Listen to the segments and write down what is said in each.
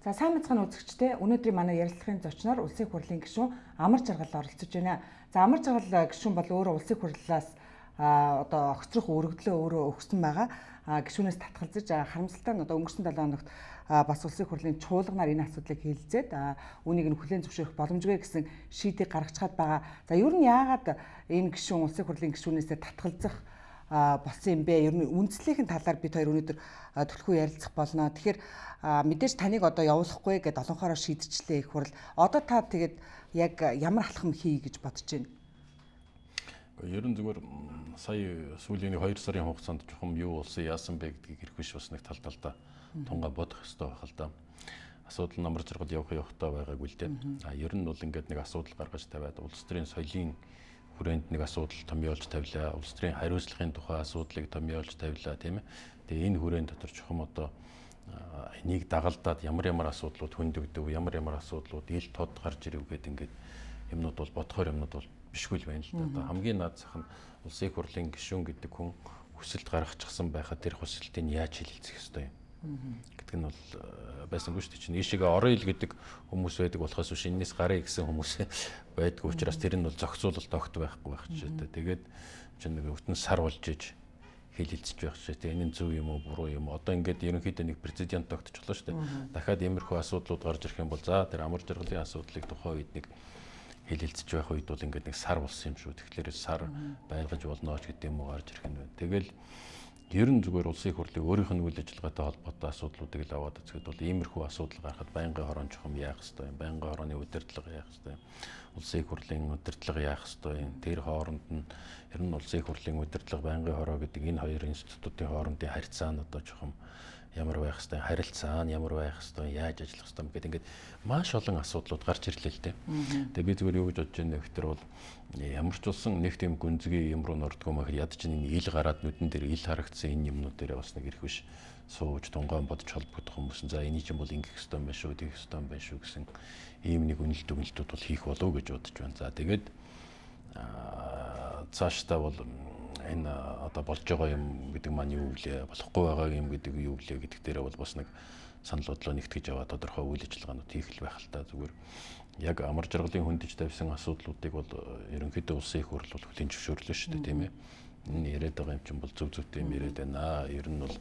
За сайн мэцхан үзэгчдээ өнөөдрийн манай ярилцлагын зочноор улсын хурлын гишүүн Амар Жаргал оролцож байна. За Амар Жаргал гишүүн бол өөрөө улсын хурлаас одоо огцрох өргөдлөө өөрөө өгсөн байгаа. Гишүүнээс татгалзаж харамсалтай нь одоо өнгөрсөн 7 хоногт бас улсын хурлын чуулганаар энэ асуудлыг хэлэлцээд үүнийг нь хүлээн зөвшөөрөх боломжгүй гэсэн шийдийг гаргацгаад байгаа. За ер нь яагаад энэ гишүүн улсын хурлын гишүүнээсээ татгалзах болсон юм бэ? Ер нь үндслийнхэн талаар бид хоёр өнөөдөр төлхөө ярилцах болно. Тэгэхээр мэдээж таныг одоо явуулахгүй гэдээ олонхороо шийдчихлээ их хурл. Одоо та тэгээд яг ямар алхам хий гэж бодож байна? Ер нь зүгээр сая сүүлийн 2 сарын хугацаанд жоохон юу болсон яасан бэ гэдгийг хэрэг биш бас нэг талдаа тунгаа бодох хэрэгтэй байх л да. Асуудал нь Амар Жаргал явахтай байгаагүй л дээ. Ер нь бол ингээд нэг асуудал гаргаж тавиад улс төрийн соёлын хүрээнд нэг асуудал томьёолж тавилаа. Улс төрийн хариуцлагын тухай асуудлыг томьёолж тавилаа, тийм ээ. Тэгээ энэ хүрээнд дотор чухам одоо энийг дагалдаад ямар асуудлууд хөндөгдөв, ямар асуудлууд ил тод гарч ирэв гэдэг ингээд юмнууд бол бодохоор юмнууд бол бишгүй л байна л да. Одоо хамгийн наад зах нь улсын хурлын гишүүн гэдэг хүн хүсэлт гаргачихсан байхад тэр хүсэлтийг яаж хилэлцэх ёстой юм гэдэг нь бол байсангүй шүү дээ. Чинь ийшээгээ орон ил гэдэг хүмүүс байдаг болохоос биш энэс гарыг гэсэн хүмүүс байдгүй учраас тэр нь бол зохицуулалт огт байхгүй байх ч гэдэг. Тэгээд чинь нэг өвтөн сар болж иж хилэлцэж байх ч гэдэг. Энэ нь зөв юм уу, буруу юм уу? Одоо ингээд ерөнхийдөө нэг прецедент тогтчихлоо шүү дээ. Дахиад иймэрхүү асуудлууд гарч ирэх юм бол за тэр Амар Жаргалын асуудлыг тухайн үед нэг хилэлцэж байх үед бол ингээд нэг сар болсон юм шүү. Тэгэхээр сар байлгаж болно ч гэдэг юм уу гарч ирэх нь байна. Тэгэл ер нь зүгээр улсын хурлын өөрийнх нь үйл ажиллагаатай холбоотой асуудлуудыг л аваад үзэхэд бол иймэрхүү асуудал гарахад байнгын хорон чухам яах ёстой юм, байнгын хорооны удирдлага яах ёстой юм, улсын хурлын удирдлага яах ёстой юм. Тэр хооронд нь ер нь улсын хурлын удирдлага, байнгын хороо гэдэг энэ хоёр институтын хоорондын харьцаа нь одоо чухам ямар байх ёстой, харилцаа нь ямар байх ёстой, яаж ажиллах ёстой гэдэг ингээд маш олон асуудлууд гарч ирлээ л дээ. Тэгээ би зүгээр юу гэж бодож байна гэхээр бол ямар ч улсан нэг тийм гүнзгий юм руу нордгоо махад ядаж ин ил гараад нүдэн дээр ил харагдсан энэ юмнууд дээр бас нэг ирэх биш сууж тунгайн бодож холбогдох хүмүүс за эний чинь бол ингэх ёстой юм байна шүү, тэгэх ёстой юм байна шүү гэсэн ийм нэг үнэлт өгнөлтүүд бол хийх болов гэж бодож байна. За тэгээд цаашдаа бол энэ одоо болж байгаа юм гэдэг маань юу гэлээ, болохгүй байгаа юм гэдэг юу гэлээ гэдэг дээрээ бол бас нэг санал бодлоо нэгтгэж аваад тодорхой үйл ажиллагаанууд хийх л байх л та. Зүгээр яг Амар Жаргалын хөндөж тавьсан асуудлуудыг бол ерөнхийдөө улсын их хурл бол хүлээн зөвшөөрлөө шүү дээ, тийм ээ. Энэ яриад байгаа юм чинь бол зөв юм яриад байна. Ер нь бол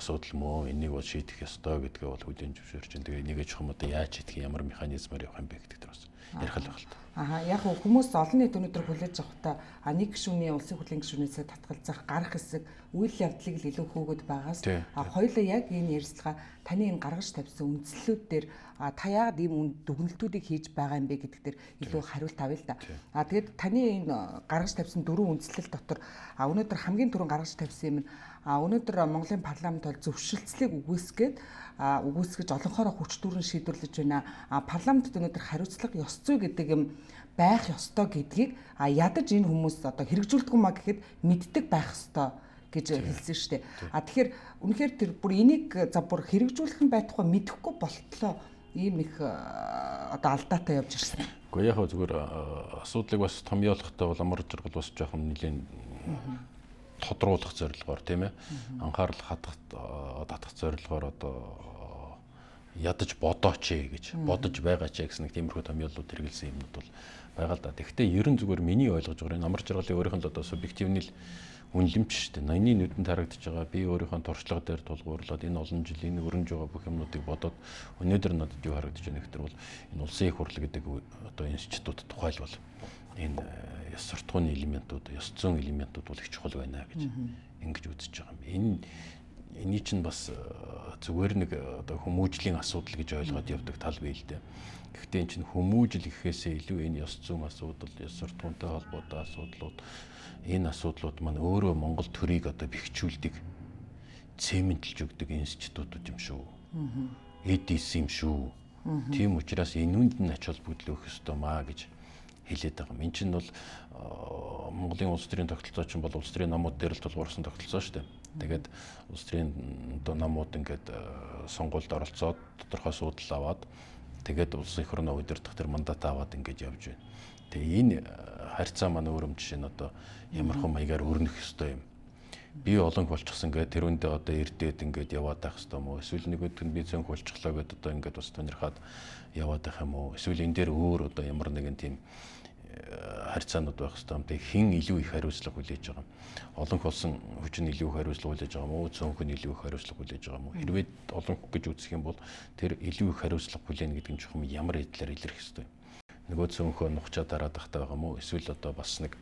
асуудал мөө энийг бол шийдэх ёстой гэдгээ бол хүлээн зөвшөөрч байна. Тэгээ энийг ч юм одоо яаж шийдэх, ямар механизмаар явах юм бэ гэдэг дээр бас ярих л байх л та. Яг хүмүүс олон нийт өнөөдөр хүлээж авахта нэг гишүүний улсын хурлын гишүүнээсээ татгалзах гарах хэсэг үйл явдлыг л илүү хөөгд байгаас хоёулаа яг энэ ярилцлага таны энэ гаргаж тавьсан үндслүүд дээр та яагаад ийм дүгнэлтүүдийг хийж байгаа юм бэ гэдэг дээр илүү хариулт авъя л да. Тэгээд таны энэ гаргаж тавьсан 4 үндслэл дотор өнөөдөр хамгийн түрүүн гаргаж тавьсан юм нь өнөөдөр Монголын парламент бол зөвшөлтслийг үгүйсгэж олонхороо хүч дүүрэн шийдвэрлэж байна. Парламентд өнөөдөр хариуцлага ёс зүй гэдэг юм байх ёстой гэдгийг ядаж энэ хүмүүс одоо хэрэгжүүлдэг юм а гэхэд мэддэг байх ёстой гэж хэлсэн шүү дээ. Тэгэхээр үнэхээр тэр бүр энийг бүр хэрэгжүүлэх нь байтугай мэдэхгүй болтлоо ийм их одоо алдаатай явж ирсэн. Гэхдээ яг зүгээр асуудлыг бас томьёолохтой бол Амар Жаргал бас жоохон нэлийн тодруулах зорилгоор тийм ээ анхаарал татах зорилгоор одоо ядаж бодооч гэж бодож байгаа ч гэсэн нэг тиймэрхүү томьёолууд хэрэгэлсэн юмнууд бол байгаа л да. Тэгэхдээ ер нь зүгээр миний ойлгож байгаа энэ Амар Жаргалын өөрийнх нь одоо субъективны үнэлэмж шүү дээ. Ноёны нүдэнд харагдаж байгаа би өөрийнхөө туршлага дээр тулгуурлаад энэ олон жилийн өрнөж байгаа бүх юмнуудыг бодоод өнөөдөр надад юу харагдаж байна гэхээр бол энэ улсын их хурл гэдэг одоо институт тухайлбал энэ ёс суртахууны элементүүд, ёс зүйн элементүүд бол их чухал байна гэж ингэж үзэж байгаа юм. Эний чинь бас зүгээр нэг одоо хүмүүжлийн асуудал гэж ойлгоод явдаг тал бий л дээ. Гэхдээ энэ чинь хүмүүжил гэхээсээ илүү энэ ёс зүйн асуудал, ёс суртахуунтай холбоотой асуудлууд, энэ асуудлууд маань өөрөө Монгол төрийг одоо бэхжүүлдэг, цементэлж өгдөг институтууд юм шүү. ЭДС юм шүү. Тийм учраас энүүнд нь ач холбогдол өгөх ёстой маа гэж хэлээд байгаа юм. Энд чинь бол Монголын улс төрийн тогтолцоо чинь бол улс төрийн намууд дээр л тулгуурсан тогтолцоо шүү дээ. Тэгээд улс төрийн намууд ингээд сонгуульд оролцоод тодорхой судал аваад тэгээд улсын их орноо удирдах тэр мандат аваад ингээд явж байна. Тэгээ энэ харьцаа маань өөрөм жишээ нь одоо ямархан маягаар өрнөх ёстой юм. Би олон болчихсон гэдэг тэрүүндээ одоо эрдээд ингээд яваад байх хэрэгтэй юм уу? Эсвэл нөгөөд нь би цөөнх болчихлоо гэдэг одоо ингээд бас тонирхаад яваад байх юм уу? Эсвэл энэ дээр өөр одоо ямар нэгэн тийм харьцаанууд байх хэрэгтэй юм. Тэг хин илүү их хариуцлага хүлээж байгаа юм. Олонх болсон хүчин илүү их хариуцлага хүлээж байгаа юм уу? Цөөнх нь илүү их хариуцлага хүлээж байгаа юм уу? Хэрвээ олонх гэж үзэх юм бол тэр илүү их хариуцлага хүлээнэ гэдэг нь чухам ямар хэдлэр илэрх хэрэгтэй юм. Нөгөө цөөнхөө нухчаа дараад тахтай байгаа юм уу? Эсвэл одоо бас нэг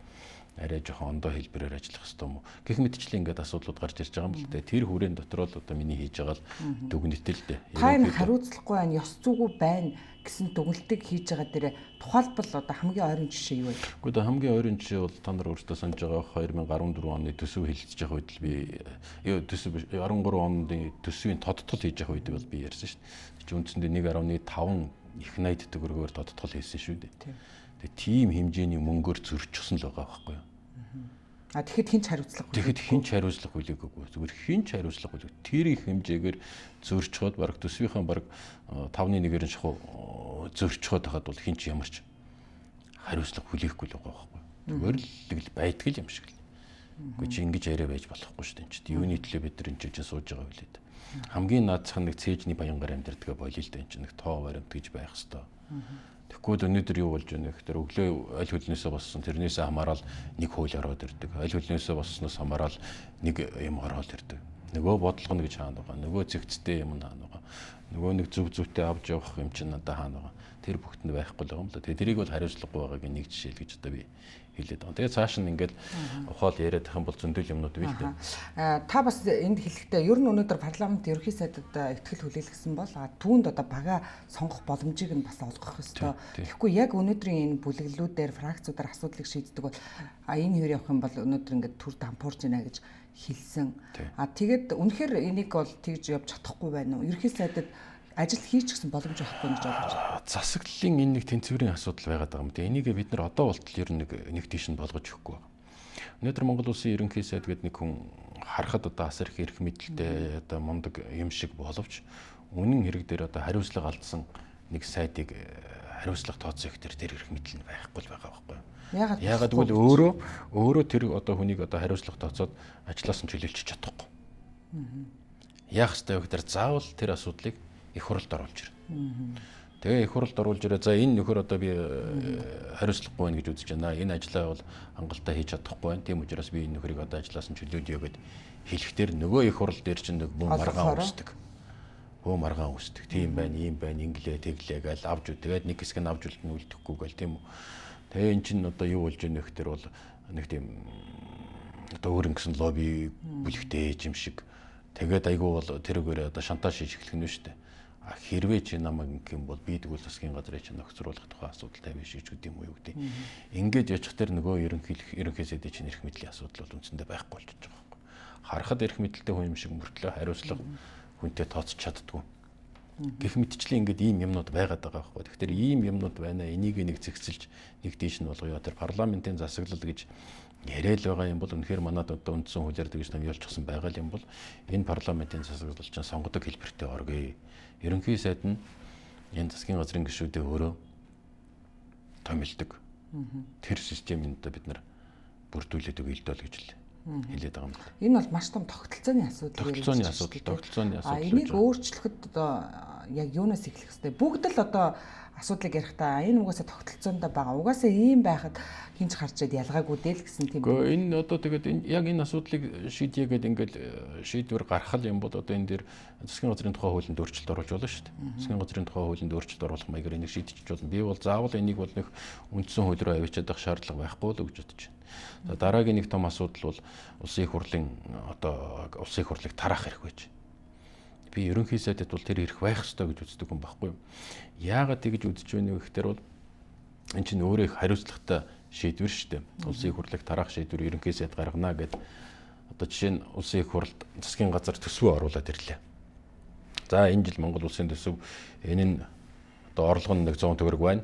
арай жоохон ондоо хэлбэрээр ажиллах хэрэгтэй юм уу? Гэх мэтчлэн ингээд асуудлууд гарч ирж байгаа юм л дээ. Тэр хүрээнд дотор л одоо миний хийж байгаа л дүгнэлт л дээ. Та энэ хариуцлагагүй байна, ёс зүйгүй байна гэсэн дүгнэлтийг хийж байгаа дээр тухайлбал одоо хамгийн ойрын жишээ юу вэ? Гэхдээ хамгийн ойрын жишээ бол та нар өөрсдөө санаж байгаа 2014 оны төсөв хэлэлцэж явах үед л би төсөв 13 оны төсвийн тодтол хийж явах үед бол би ярьсан шүү дээ. Чи үндсэндээ 1.5 их 80 төгрөгөөр тодтол хийсэн шүү дээ. Тэгээ тийм хэмжээний мөнгөөр зөрчихсөн л байгаа байхгүй юу? А тэгэхэд хинч хариуцлага. Тэгэхэд хинч хариуцлага хүлээгээгүй. Зүгээр хинч хариуцлага хүлээг. Тэр их хэмжээгээр зөрчхөд баг төсвийнхаа баг 5.1-ээр нь шахуу зөрчхөд хахад бол хинч ямарч хариуцлага хүлээхгүй л байгаа байхгүй юу? Зүгээр л байдаг юм шиг л. Үгүй чи ингэж яриа байж болохгүй шүү дээ. Чи юуны төлөө бид нар энэ чинь сууж байгаа вэ лээ. Хамгийн наадсах нэг цээжний баянгаар амьдэрдэг боёо л дээ. Энэ чинь нэг тоо баримт гэж байх хэвээр. Тэгэхгүй өнөөдөр юу болж байна гэхээр өглөө аль хөлнөөсөө боссон тэрнээсээ хамаарал нэг хууль ороод ирдэг. Аль хөлнөөсөө боссноос хамаарал нэг юм ороод ирдэг. Нөгөө бодлого нэг хаана байгаа. Нөгөө зэгцтэй юм хаана байгаа. Нөгөө нэг зөв зөвтэй авч явах юм чинь надад хаана байгаа. Тэр бүхтэнд байхгүй л байгаа юм л да. Тэгээ тэрийг бол хариуцлагагүй байгаагийн нэг жишээ л гэж одоо би хэлээд байгаа. Тэгээ цааш нь ингээд ухаал яриад тах юм бол зөндөл юмнууд бий л дээ. Та бас энд хэлэхдээ ер нь өнөөдөр парламент ерөнхий сайдад ихтгэл хүлээлгэсэн бол түүнд одоо бага сонгох боломжийг нь бас олгох ёстой. Тэгэхгүй яг өнөөдрийн энэ бүлэглэлүүдээр фракцуудаар асуудлыг шийддэг бол энэ хөр явах юм бол өнөөдөр ингээд түр дампуурж байна гэж хэлсэн. Тэгээд үнэхээр энийг бол тэгж явж чадахгүй байна уу? Ерөнхий сайдад ажил хийчихсэн боломж байхгүй гэж бодож байна. Засаглалын энэ нэг тэнцвэрийн асуудал байгаад байгаа юм дээ. Энийг бид нар одоо болтол ер нь нэг тийш нь болгож өгөхгүй байна. Өнөөдөр Монгол Улсын ерөнхий сайд гэдэг нэг хүн харахад одоо асар их эрх мэдэлтэй одоо мундаг юм шиг боловч үнэн хэрэг дээр одоо хариуцлага алдсан нэг сайдыг хариуцлага тооцох их тэр эрх мэдэл нь байхгүй л байгаа байхгүй юу? Яагаад гэвэл өөрөө тэр одоо хүнийг одоо хариуцлага тооцоод ажлаас нь чөлөөлчих чадахгүй. Яах ёстой вэ гэхээр заавал тэр асуудлыг их хурлд оруулж ирнэ. Тэгээ их хурлд оруулж ирээ. За энэ нөхөр одоо би хариуцлагагүй байна гэж үзэж байна. Энэ ажлаа бол хангалттай хийж чадахгүй байна. Тийм учраас би энэ нөхрийг одоо ажлаас нь чөлөөлье гэд хэлэхдээ нөгөө их хурл дээр чинь нэг бөө маргаан үүсдэг. Бөө маргаан үүсдэг. Тийм байна, ийм байна, инглээ, тэглээ гээл авч үү. Тэгээд нэг хэсэг нь авч үлдэн үлдэхгүй гээл тийм үү. Тэгээ эн чинь одоо юу болж байна гэхээр бол нэг тийм одоо өөр ингэсэн лобби бүлэгтэй юм шиг. Тэгээд айгүй бол тэрүүгээр одоо шантаж хийж эхлэх нь шүү дээ. Хэрвээ чи намайг ингэм бол би тэгвэл засгийн газрыг чинь нөхцруулах тухай асуудал тавьж шийдэх гэдэг юм уу гэдэг. Ингээд ячих тэр нөгөө ерөнхий сайдын чинь эрх мэдлийн асуудал бол үндсэндээ байхгүй болчихж байгаа байхгүй. Харахад эрх мэдэлтэй хүн юм шиг мөртлөө хариуцлага хүнтэй тооцож чаддгүй. Гэх мэтчлэн ингээд ийм юмнууд байгаад байгаа байхгүй. Тэгэхээр ийм юмнууд байна. Энийг нэг зэгцэлж нэг тийш нь болгоё. Тэр парламентын засаглал гэж яриад байгаа юм бол үнэхээр манад одоо үндсэн хуулиар тэгж намжуулчихсан байгаа юм бол энэ парламентын засаглал чинь сонгодог хэлбэртэй оргий. Ерөнхий сайд нь энэ засгийн газрын гишүүдээ өөрөө томилдог. Тэр системийг бид нар бүрдүүлээд өгье л доо гэж хэлээд байгаа юм байна. Энэ бол маш том тогтолцооны асуудал. Тогтолцооны асуудал. Энийг өөрчлөхөд одоо яг юунаас эхлэх хэвтэй. Бүгд л одоо асуудлыг ярихдаа энэ угаасаа тогтолцоонд байгаа. Угаасаа ийм байхад хинч харчаад ялгаагүй дээ л гэсэн тийм. Гэхдээ энэ одоо тэгээд яг энэ асуудлыг шийдье гэдэг ингээд шийдвэр гаргах юм бол одоо энэ дээр засгийн газрын тухай хуулинд өөрчлөлт оруулж болно шүү дээ. Засгийн газрын тухай хуулинд өөрчлөлт оруулах маягаар энийг шийдчих болно. Би бол заавал энийг бол нэг үндсэн хууль руу авчиад байх шаардлага байхгүй л гэж бодож байна. Дараагийн нэг том асуудал бол улсын их хурлын одоо улсын их хурлыг тараах хэрэг байж. Би ерөнхий сайдад бол тэр эрх байх ёстой гэж үздэг хүн байхгүй юу? Яагаад тэгж үзэж байна вэ гэхээр бол эн чинь өөрөө их хариуцлагатай шийдвэр шүү дээ. Улсын их хурлыг тараах шийдвэр ерөнхий сайд гаргана гэд одоо жишээ нь улсын их хурлд засгийн газар төсвөө оруулаад ирлээ. За энэ жил Монгол улсын төсөв энэ нь одоо орлого нь 100 төгрөг байна.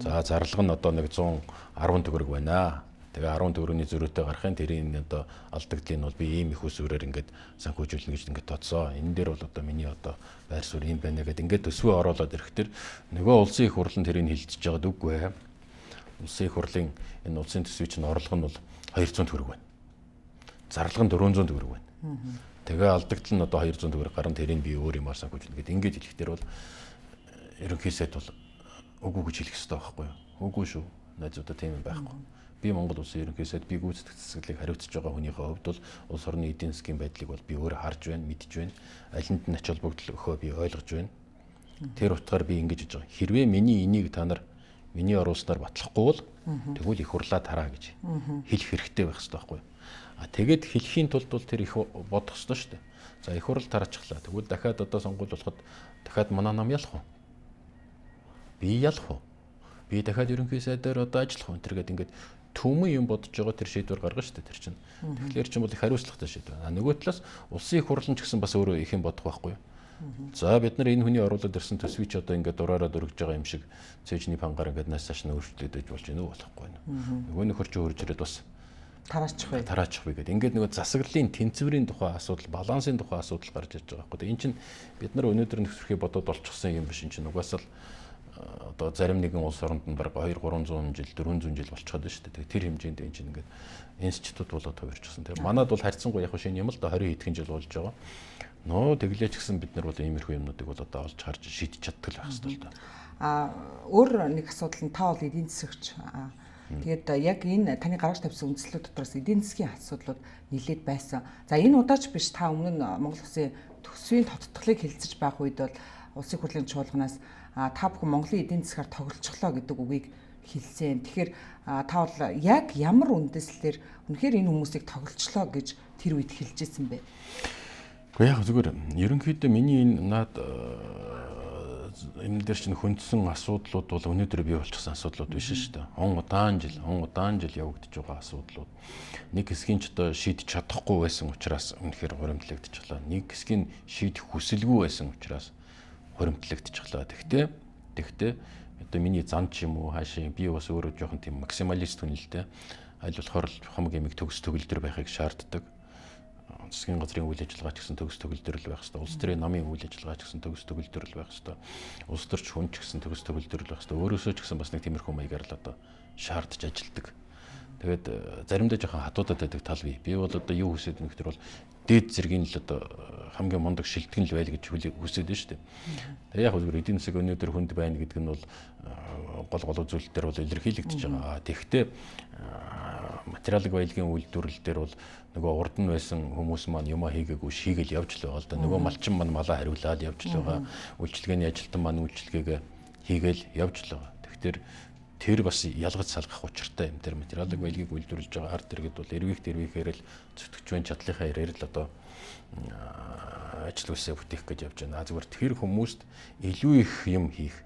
За зарлага нь одоо 110 төгрөг байна. Тэгээ 10 төгрөгийн зөрүүтэй гарахын тэрийн одоо алдагдлыг нь бол би ийм их усүрээр ингээд санхүүжүүлнэ гэж ингээд тооцоо. Энэ дээр бол одоо миний одоо байр суурь юм байна гэдэг ингээд төсвөө оруулаад ирэхдээ нөгөө улсын их хурлын тэрийг хилдэж байгаад үгүй ээ. Улсын их хурлын энэ улсын төсвийн чинь орлого нь бол 200 төгрөг байна. зарлага нь 400 төгрөг байна. Тэгээ алдагдал нь одоо 200 төгрөг гарan тэрийг би өөр юмар санхүүжүүлнэ гэдэг. Ингээд хэлэхдээ бол ерөнхий сайд бол үгүй гэж хэлэх хэрэгтэй байхгүй юу? Үгүй шүү. Найзуудаа тийм юм байхгүй. Би Монгол улсын ерөнхий сайд би гүйцэтгэх засаглалыг хариуцж байгаа хүнийхээ хувьд бол улс орны эдийн засгийн байдлыг бол би өөрөө харж байна, мэдж байна. Алинд нь ач холбогдол өгөхөө би ойлгож байна. Тэр утгаар би ингэж хийж байгаа. Хэрвээ миний энийг та нар миний оруулснаар батлахгүй бол тэгвэл их хурлаа тараа гэж хэлэх хэрэгтэй байх хэрэгтэй байхгүй юу? Тэгээд хэлхийн тулд бол тэр их бодох ёстой шүү дээ. За их хурл тараачихлаа. Тэгвэл дахиад одоо сонгуул болоход дахиад манай нам ялах уу? Би ялах уу? Би дахиад ерөнхий сайдаар одоо ажиллах уу? Тэргээд ингээд төмөн юм бодож байгаа тэр шийдвэр гаргана шүү дээ тэр чинь. Тэгэхээр чинь бол их хариуцлагатай шийдвэр. Нөгөө талаас улсын их хурлын ч гэсэн бас өөрөө их юм бодох байхгүй юу? За бид нар энэ хүний оруулаад ирсэн төсвийг одоо ингээд дураараа дөргиж байгаа юм шиг цэжний пангаар ингээд наасааш нь өөрчлөлтөд байж болж гинэ үү болохгүй нэ. Нөгөө нөхөр чи хурж ирээд бас тараачих бай гэдэг. Ингээд нөгөө засаглалын тэнцвэрийн тухай асуудал, балансын тухай асуудал гарч ирж байгаа байхгүй. Энэ чинь бид нар өнөөдөр нөхцөлхий бодоод олчихсан юм биш. Энэ чинь угаасаа л одоо зарим нэгэн улс оронд нь бараг 200-300 жил 400 жил болчиход байна шүү дээ. Тэр хэмжээнд энэ чинь ингээд институт болоод хувирчихсан. Тэгээ манад бол харьцангуй яг шинэ юм л да 20 хэдхэн жил болж байгаа. Нөө тэглээч гэсэн бид нар бол иймэрхүү юмнуудыг бол одоо олж харж шийдэж чаддаг байх хэрэгтэй л да. Өөр нэг асуудал нь та бол эдийн засагч. Тэгээд яг энэ таны гаргаж тавьсан үндслүүд дотроос эдийн засгийн асуудлууд нэлээд байсан. За энэ удаач биш та өмнө нь Монгол Улсын төсвийн тодтголыг хэлэлцэж байх үед бол улсын хурлын чуулганаас та бүхэн Монголын эдийн засгаар тоглолцоглоо гэдэг үгийг хэлсэн. Тэгэхээр та бол яг ямар үндэслэлээр үнэхээр энэ хүмүүсийг тоглолцлоо гэж тэр үед хэлж ирсэн бэ? Гэхдээ яг зүгээр ерөнхийдөө миний энэ наад энэ дээр чинь хөндсөн асуудлууд бол өнөөдөр бий болчихсон асуудлууд биш шүү дээ. Он удаан жил явагдаж байгаа асуудлууд. Нэг хэсгийн ч одоо шийдэж чадахгүй байсан учраас үнэхээр хуримтлагдчихлаа. Нэг хэсгийн шийдэх хүсэлгүй байсан учраас хуримтлагдчихлаа. Тэгтээ одоо миний зан ч юм уу хаашаа би бас өөрөө жоохон тийм максималист хүн л дээ. Аль болохоор хомог ямиг төгс төгөлдөр байхыг шаарддаг. Засгийн газрын үйл ажиллагаа ч гэсэн төгс төгөлдөр л байх хэрэгтэй. Улс төрийн намын үйл ажиллагаа ч гэсэн төгс төгөлдөр л байх хэрэгтэй. Улс төрч хүн ч гэсэн төгс төгөлдөр л байх хэрэгтэй. Өөрөөсөө ч гэсэн бас нэг тиймэрхүү маягаар л одоо шаардж ажилдаг. Тэгээд заримдаа жоохон хатуудад байдаг тал бий. Би бол одоо юу хүсэж байгаа нөхдөр бол дээд зэргийн л одоо хамгийн мундаг шилтгэн л байл гэж хүсэж байна шүү дээ. Тэгээ яг зүгээр эдийн засаг өнөөдөр хүнд байна гэдэг нь бол гол үзүүлэлтээр бол илэрхийлэгдэж байгаа. Тэгэхдээ материалын баялагын үйлдвэрлэл дээр бол нөгөө урд нь байсан хүмүүс маань юмаа хийгээгүй шийгэл явж л байгаа л да. Нөгөө малчин маань малаа хариулаад явж л байгаа. Үйлчлэгээний ажилтан маань үйлчлэгээгээ хийгээл явж л байгаа. Тэгэхээр тэр бас ялгаж салгах учиртай юм. Тэр материалын баялагийг үйлдвэрлэж байгаа ард иргэд бол эрвэхээр л зүтгэж байна чадлынхаа ярээр л одоо ажил үйлсээ бүтээх гэж явж байна. Зүгээр тэр хүмүүст илүү их юм хийх,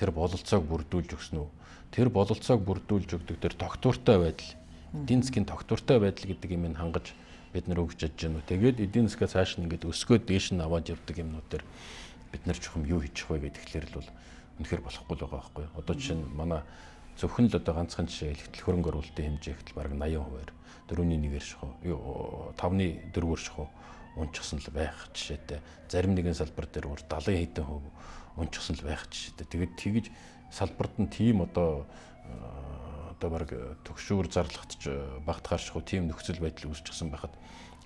тэр бололцоог бүрдүүлж өгсөн үү? Тэр бололцоог бүрдүүлж өгдөг тэр тогтвортой байдал, эдийн засгийн тогтвортой байдал гэдэг юм хангаж бид нар өгч чадж байна. Тэгээд эдийн засгаас цааш нь ингээд өсгөөд дээш нь аваад явдаг юмнууд дээр бид нар чухам юу хийчих вэ гэхлээр л бол үнэхээр болохгүй л байгаа байхгүй. Одоо жишээ нь манай зөвхөн л одоо ганцхан жишээ хэлэхдээ хөрөнгө оруулалтын хэмжээ ихтэл бараг 80%-аар 4.1-ээр шахуу 5.4-ээр шахуу унчихсан л байх жишээтэй. Зарим нэгэн салбар дээр 70 хэдэн хувь унчихсан л байх жишээтэй. Тэгээд тэгж салбарт нь тийм одоо бараг төгшүүр зарлагтж багтахаар шахуу тийм нөхцөл байдал үүсчихсэн байхад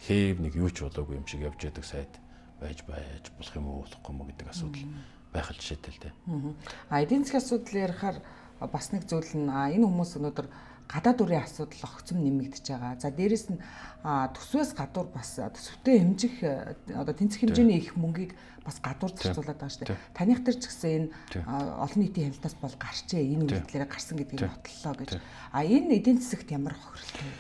хээв нэг юу ч болоогүй юм шиг явж яадаг сайд байж болох юм уу болохгүй юм гэдэг асуудал байх л жишээтэй л дээ. Эдийн засгийн асуудал ярихаар бас нэг зүйл нь энэ хүмүүс өнөөдөр гадаад үрийн асуудал огцом нэмэгдэж байгаа. За дээрэс нь төсвөөс гадуур бас төсөвтэй хэмжих одоо тэнцэх хэмжээний их мөнгийг бас гадуур зарцуулаад байгаа шүү дээ. Таних дээр ч гэсэн энэ олон нийтийн хяналтаас бол гарчээ энэ үйлдэлээр гарсан гэдгийг бодлоо гэж. Энэ эдийн засагт ямар хохирлтой вэ?